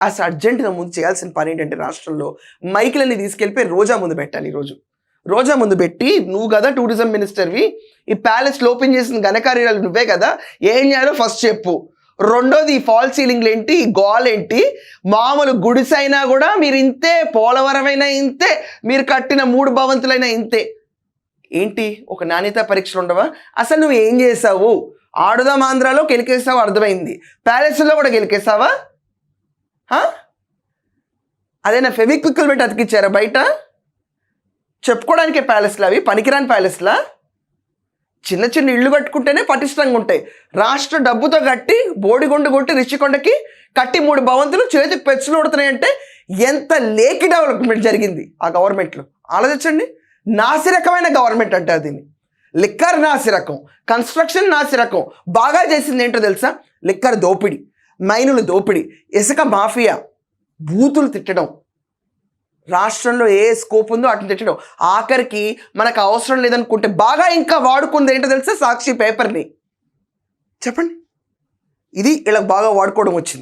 అసలు అర్జెంటుగా ముందు చేయాల్సిన పని ఏంటంటే రాష్ట్రంలో మైకులన్నీ తీసుకెళ్ళిపోయి రోజా ముందు పెట్టాలి. ఈరోజు రోజా ముందు పెట్టి, నువ్వు కదా టూరిజం మినిస్టర్వి, ఈ ప్యాలెస్లో ఓపెన్ చేసిన ఘనకార్యాలు నువ్వే కదా, ఏం చేయాలో ఫస్ట్ చెప్పు. రెండోది, ఈ ఫాల్ సీలింగ్లు ఏంటి, ఈ గోల్ ఏంటి, మామూలు గుడిసైనా కూడా మీరు ఇంతే, పోలవరమైనా ఇంతే, మీరు కట్టిన 3 భవంతులైనా ఇంతే. ఏంటి ఒక నాణ్యత పరీక్షలు ఉండవా? అసలు నువ్వు ఏం చేసావు? ఆడుదాం ఆంధ్రాలో గెలికేసావు అర్థమైంది, ప్యాలెస్లో కూడా గెలికేసావా? అదేనా ఫెవిక్విక్లు పెట్టి అతికిచ్చారా బయట? చెప్పుకోవడానికే ప్యాలెస్లు అవి, పనికిరాని ప్యాలెస్లా? చిన్న చిన్న ఇళ్ళు కట్టుకుంటేనే పటిష్టంగా ఉంటాయి. రాష్ట్ర డబ్బుతో కట్టి, బోడిగొండు కొట్టి రిషికొండకి కట్టి 3 భవంతులు చేతికి పెచ్చులు కొడుతున్నాయంటే ఎంత లేకి డెవలప్మెంట్ జరిగింది ఆ గవర్నమెంట్లో ఆలోచించండి. నాసిరకమైన గవర్నమెంట్ అంటారు దీన్ని. లిక్కర్ నాసిరకం, కన్స్ట్రక్షన్ నాసిరకం. బాగా చేసింది ఏంటో తెలుసా? లిక్కర్ దోపిడీ, మైనులు దోపిడీ, ఇసుక మాఫియా, బూతులు తిట్టడం, రాష్ట్రంలో ఏ స్కోప్ ఉందో అట్లా తిట్టడం. ఆఖరికి మనకు అవసరం లేదనుకుంటే బాగా ఇంకా వాడుకుంది ఏంటో తెలుసా? సాక్షి పేపర్ని. చెప్పండి, ఇది ఇలా బాగా వాడుకోవడం వచ్చింది.